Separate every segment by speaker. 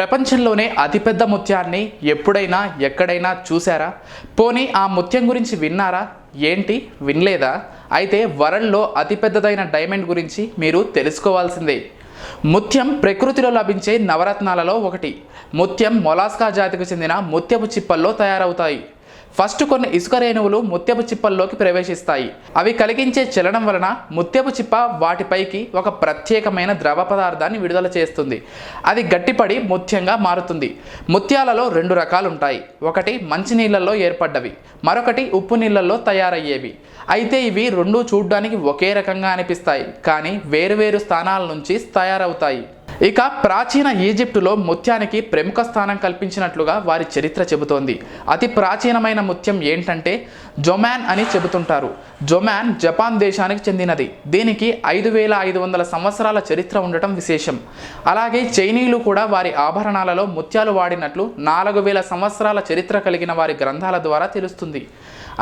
Speaker 1: ప్రపంచంలోనే అతిపెద్ద ముత్యాన్ని ఎప్పుడైనా ఎక్కడైనా చూసారా? పోనీ ఆ ముత్యం గురించి విన్నారా? ఏంటి వినలేదా? అయితే వరల్డ్లో అతిపెద్దదైన డైమండ్ గురించి మీరు తెలుసుకోవాల్సిందే. ముత్యం ప్రకృతిలో లభించే నవరత్నాలలో ఒకటి. ముత్యం మొలాస్కా జాతికి చెందిన ముత్యపు చిప్పల్లో తయారవుతాయి. ఫస్ట్ కొన్ని ఇసుక రేణువులు ముత్యపు చిప్పల్లోకి ప్రవేశిస్తాయి. అవి కలిగించే చలనం వలన ముత్యపు చిప్ప వాటిపైకి ఒక ప్రత్యేకమైన ద్రవ పదార్థాన్ని విడుదల చేస్తుంది. అది గట్టిపడి ముత్యంగా మారుతుంది. ముత్యాలలో రెండు రకాలు ఉంటాయి. ఒకటి మంచినీళ్ళల్లో ఏర్పడ్డవి, మరొకటి ఉప్పు నీళ్ళల్లో తయారయ్యేవి. అయితే ఇవి రెండూ చూడ్డానికి ఒకే రకంగా అనిపిస్తాయి, కానీ వేరువేరు స్థానాల నుంచి తయారవుతాయి. ఇక ప్రాచీన ఈజిప్టులో ముత్యానికి ప్రముఖ స్థానం కల్పించినట్లుగా వారి చరిత్ర చెబుతోంది. అతి ప్రాచీనమైన ముత్యం ఏంటంటే జొమాన్ అని చెబుతుంటారు. జొమాన్ జపాన్ దేశానికి చెందినది. దీనికి 5500 సంవత్సరాల చరిత్ర ఉండటం విశేషం. అలాగే చైనీయులు కూడా వారి ఆభరణాలలో ముత్యాలు వాడినట్లు 4000 సంవత్సరాల చరిత్ర కలిగిన వారి గ్రంథాల ద్వారా తెలుస్తుంది.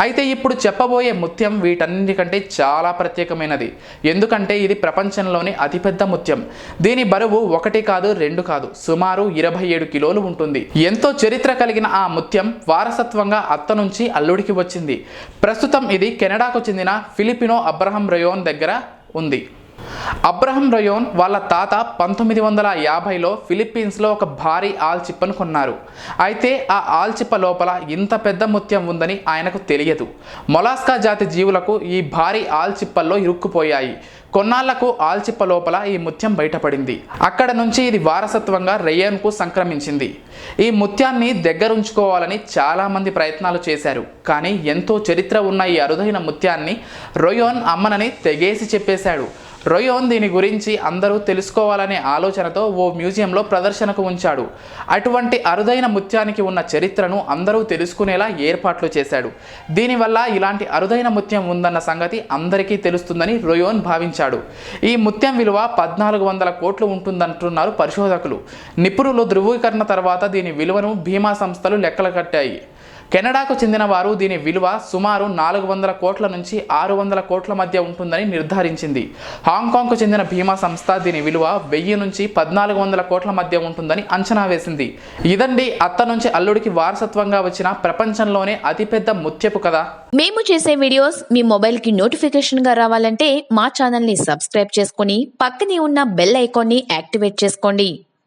Speaker 1: అయితే ఇప్పుడు చెప్పబోయే ముత్యం వీటన్నిటికంటే చాలా ప్రత్యేకమైనది. ఎందుకంటే ఇది ప్రపంచంలోని అతిపెద్ద ముత్యం. దీని బరువు 1 కాదు 2 కాదు, సుమారు 27 కిలోలు ఉంటుంది. ఎంతో చరిత్ర కలిగిన ఆ ముత్యం వారసత్వంగా అత్త నుంచి అల్లుడికి వచ్చింది. ప్రస్తుతం ఇది కెనడాకు చెందిన ఫిలిపినో అబ్రహం రయోన్ దగ్గర ఉంది. అబ్రహం రయోన్ వాళ్ళ తాత 1950లో ఫిలిప్పీన్స్లో ఒక భారీ ఆల్చిప్పను కొన్నారు. అయితే ఆ ఆల్చిప్ప లోపల ఇంత పెద్ద ముత్యం ఉందని ఆయనకు తెలియదు. మొలాస్కా జాతి జీవులకు ఈ భారీ ఆల్చిప్పల్లో ఇరుక్కుపోయాయి. కొన్నాళ్లకు ఆల్చిప్ప లోపల ఈ ముత్యం బయటపడింది. అక్కడ నుంచి ఇది వారసత్వంగా రయోన్కు సంక్రమించింది. ఈ ముత్యాన్ని దగ్గరుంచుకోవాలని చాలామంది ప్రయత్నాలు చేశారు. కానీ ఎంతో చరిత్ర ఉన్న ఈ అరుదైన ముత్యాన్ని రయోన్ అమ్మనని తెగేసి చెప్పేశాడు. రయోన్ దీని గురించి అందరూ తెలుసుకోవాలనే ఆలోచనతో ఓ మ్యూజియంలో ప్రదర్శనకు ఉంచాడు. అటువంటి అరుదైన ముత్యానికి ఉన్న చరిత్రను అందరూ తెలుసుకునేలా ఏర్పాట్లు చేశాడు. దీనివల్ల ఇలాంటి అరుదైన ముత్యం ఉందన్న సంగతి అందరికీ తెలుస్తుందని రయోన్ భావించాడు. ఈ ముత్యం విలువ 1400 కోట్లు ఉంటుందంటున్నారు పరిశోధకులు. నిపుణులు ధృవీకరణ తర్వాత దీని విలువను బీమా సంస్థలు లెక్కలు కట్టాయి. కెనడాకు చెందిన వారు దీని విలువ సుమారు 400 కోట్ల నుంచి 600 కోట్ల మధ్య ఉంటుందని నిర్ధారించింది. హాంకాంగ్కు చెందిన బీమా సంస్థ దీని విలువ 1000 నుంచి 1400 కోట్ల మధ్య ఉంటుందని అంచనా వేసింది. ఇదండి అత్త నుంచి అల్లుడికి వారసత్వంగా వచ్చిన ప్రపంచంలోనే అతిపెద్ద ముత్యపు కథ.
Speaker 2: మేము చేసే వీడియోస్ మీ మొబైల్కి నోటిఫికేషన్గా రావాలంటే మా ఛానల్ని సబ్స్క్రైబ్ చేసుకుని పక్కనే ఉన్న బెల్ ఐకాన్ని యాక్టివేట్ చేసుకోండి.